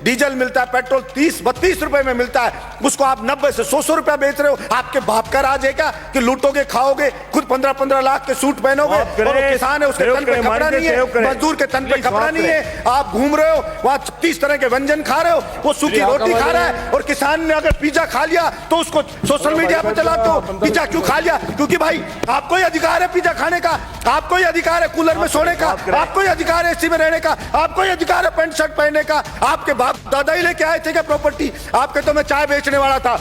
Diesel मिलता है, petrol 30-32 रुपए में मिलता है, उसको आप 90 से 100 रुपया बेच रहे हो। आपके बाप का राज है क्या कि लूटोगे, खाओगे, खुद 15-15 लाख के सूट पहनोगे और वो किसान है उसके तन पे कपड़ा नहीं है, मजदूर के तन पे कपड़ा नहीं है, आप घूम रहे हो वहां 36 तरह के व्यंजन खा रहे हो, वो सूखी रोटी खा रहा है। और किसान ने अगर पिज्जा खा लिया तो उसको सोशल मीडिया पे चलाते हो, पिज्जा क्यों खा लिया? क्योंकि भाई आपको ही अधिकार है पिज्जा खाने का, आपको ही अधिकार है कूलर में सोने का, आपको ही अधिकार है एसी में रहने का, आपको ही अधिकार है पैंट शर्ट पहनने का। आपके बाप दादा ही लेके आए थे क्या प्रॉपर्टी? आपके तो मैं चाय बेचने वाला था।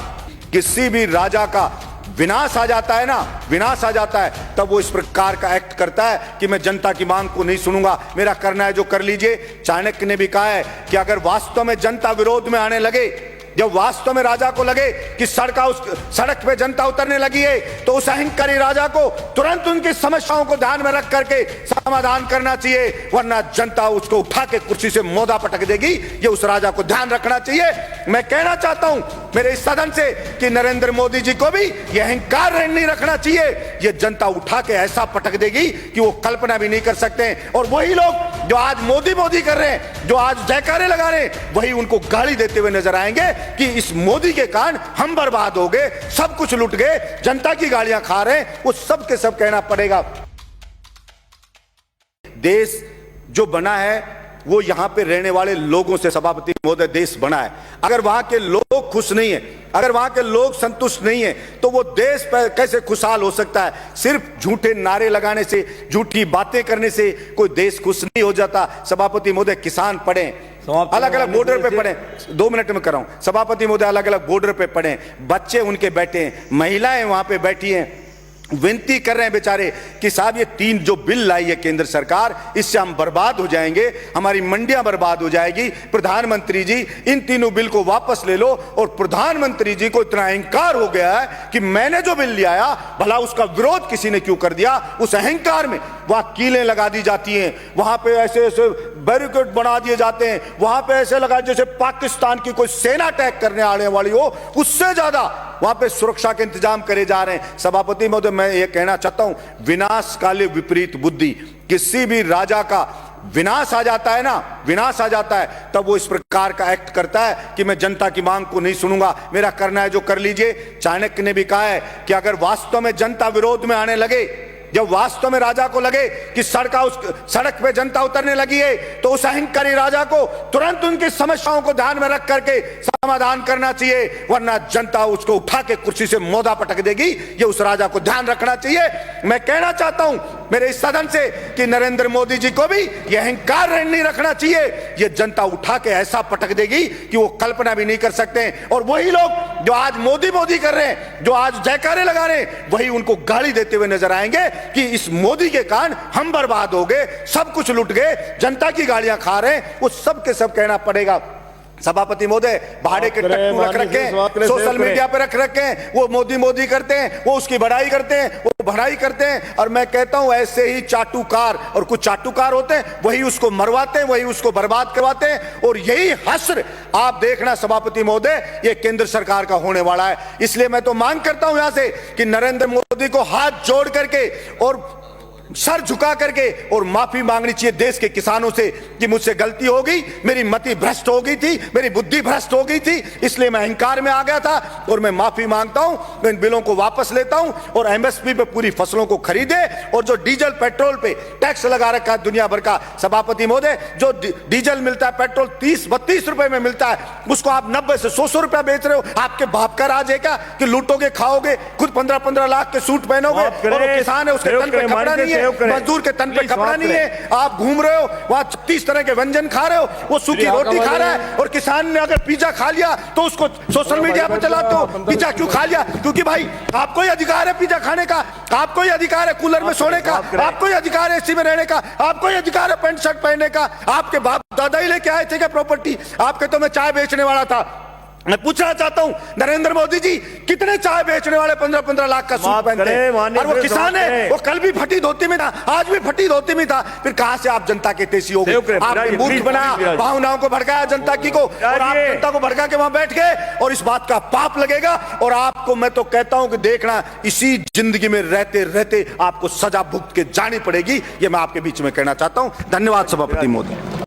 किसी भी राजा का विनाश आ जाता है ना, विनाश आ जाता है, तब वो इस प्रकार का एक्ट करता है कि मैं जनता की मांग को नहीं सुनूंगा, मेरा करना है जो कर लीजिए। चाणक्य ने भी कहा है कि अगर वास्तव में जनता विरोध में आने लगे, जब वास्तव में राजा को लगे कि सड़क पे जनता उतरने लगी है, तो उस अहंकारी राजा को तुरंत उनकी समस्याओं को ध्यान में रख करके समाधान करना चाहिए, वरना जनता उसको उठा के कुर्सी से मोदा पटक देगी। ये उस राजा को ध्यान रखना चाहिए। मैं कहना चाहता हूं मेरे इस सदन से कि नरेंद्र मोदी जी को भी यह अहंकार नहीं रखना चाहिए। ये जनता उठा के ऐसा पटक देगी कि वो कल्पना भी नहीं कर सकते। और वही लोग जो आज मोदी मोदी कर रहे हैं, जो आज जयकारे लगा रहे हैं, वही उनको गाली देते हुए नजर आएंगे कि इस मोदी के कारण हम बर्बाद हो गए, सब कुछ लुट गए, जनता की गालियां खा रहे हैं। वो सब के सब कहना पड़ेगा। देश जो बना है वो यहां पे रहने वाले लोगों से, सभापति महोदय, देश बना है। अगर वहां के लोग खुश नहीं है, अगर वहां के लोग संतुष्ट नहीं है, तो वो देश कैसे खुशहाल हो सकता है? सिर्फ झूठे नारे लगाने से, झूठी बातें करने से कोई देश खुश नहीं हो जाता। सभापति महोदय, किसान पढ़े, अलग अलग बॉर्डर पे पड़े, 2 मिनट में कर रहा हूं सभापति महोदय, अलग अलग बॉर्डर पे पड़े, बच्चे उनके बैठे हैं, महिलाएं वहां पे बैठी हैं, विनती कर रहे हैं बेचारे कि साहब ये 3 जो बिल लाई है केंद्र सरकार, इससे हम बर्बाद हो जाएंगे, हमारी मंडियां बर्बाद हो जाएगी। प्रधानमंत्री जी इन तीनों बिल को वापस ले लो। और प्रधानमंत्री जी को इतना अहंकार हो गया है कि मैंने जो बिल ले आया, भला उसका विरोध किसी ने क्यों कर दिया? उस अहंकार में वहां कीलें लगा दी जाती हैं, वहां पे ऐसे ऐसे बैरिकेड बना दिए जाते हैं, वहां पे ऐसे लगा जैसे पाकिस्तान की कोई सेना अटैक करने आने वाली हो, उससे ज्यादा वहां पे सुरक्षा के इंतजाम करे जा रहे हैं। सभापति महोदय, मैं ये कहना चाहता हूं, विनाश काले विपरीत बुद्धि। किसी भी राजा का विनाश आ जाता है ना, विनाश आ जाता है, तब वो इस प्रकार का एक्ट करता है कि मैं जनता की मांग को नहीं सुनूंगा, मेरा करना है जो कर लीजिए। चाणक्य ने भी कहा है कि अगर वास्तव में जनता विरोध में आने लगे, जब वास्तव में राजा को लगे कि सड़क पे जनता उतरने लगी है, तो उस अहंकारी राजा को तुरंत उनकी समस्याओं को ध्यान में रख करके समाधान करना चाहिए, वरना जनता उसको उठा के कुर्सी से मोदा पटक देगी। ये उस राजा को ध्यान रखना चाहिए। मैं कहना चाहता हूं मेरे इस सदन से कि नरेंद्र मोदी जी को भी यह अहंकार नहीं रखना चाहिए। ये जनता उठा के ऐसा पटक देगी कि वो कल्पना भी नहीं कर सकते। और वही लोग जो आज मोदी मोदी कर रहे हैं, जो आज जयकारे लगा रहे हैं, वही उनको गाली देते हुए नजर आएंगे कि इस मोदी के कारण हम बर्बाद हो गए, सब कुछ लुट गए, जनता की गालियां खा रहे हैं। वो सब के सब कहना पड़ेगा। सभापति महोदय, भाड़े के टट्टू रख रखे हैं, सोशल मीडिया पे रख रखे हैं, वो मोदी मोदी करते हैं, वो उसकी बढ़ाई करते हैं, वो बढ़ाई करते हैं। और मैं कहता हूं ऐसे ही चाटुकार, और कुछ चाटुकार होते हैं, वही उसको मरवाते हैं, वही उसको बर्बाद करवाते हैं। और यही हश्र आप देखना सभापति महोदय, ये केंद्र सरकार का होने वाला है। इसलिए मैं तो मांग करता हूं यहां से कि नरेंद्र मोदी को हाथ जोड़ करके और सर झुका करके और माफी मांगनी चाहिए देश के किसानों से कि मुझसे गलती हो गई, मेरी मति भ्रष्ट हो गई थी, मेरी बुद्धि भ्रष्ट हो गई थी, इसलिए मैं अहंकार में आ गया था और मैं माफी मांगता हूं। मैं इन बिलों को वापस लेता हूं और एमएसपी पे पूरी फसलों को खरीदे। और जो डीजल पेट्रोल पे टैक्स लगा रखा है दुनिया भर का, सभापति महोदय, जो डीजल मिलता है, पेट्रोल 30-32 रुपए में मिलता है, उसको आप 90 से 100 रुपया बेच रहे हो। आपके बाप का राज है क्या कि लूटोगे, खाओगे, खुद 15-15 लाख के सूट पहनोगे और वो किसान है उसके तन पे कपड़ा नहीं है, मजदूर के तन पे कपड़ा नहीं है, आप घूम रहे हो वहां 36 तरह के व्यंजन खा रहे हो, वो सूखी रोटी खा रहा है। और किसान ने अगर पिज्जा खा लिया तो उसको सोशल मीडिया पे चलाते हो, पिज्जा क्यों खा लिया? क्योंकि भाई आपको ही अधिकार है पिज्जा खाने का, आपको ही अधिकार है कूलर में सोने का, आपको ही अधिकार है एसी में रहने का, आपको ही अधिकार है पैंट शर्ट पहनने का। आपके बाप दादा ही लेके आए थे क्या प्रॉपर्टी? आपके तो मैं चाय बेचने वाला था। मैं पूछना चाहता हूं नरेंद्र मोदी जी, कितने चाय बेचने वाले 15-15 लाख का सूट पहनते हैं? और वो किसान है, वो कल भी फटी धोती में था, आज भी फटी धोती में था। फिर कहां से आप जनता के तेजी हो गए? आपने मूर्ख बनाया, भावनाओं को भड़काया जनता की को, और आप जनता को भड़का के वहां बैठ गए। और इस बात का पाप लगेगा। और आपको मैं तो कहता हूं कि देखना, इसी जिंदगी में रहते रहते आपको सजा भुगत के जानी पड़ेगी। ये मैं आपके बीच में कहना चाहता हूं। धन्यवाद सभापति महोदय।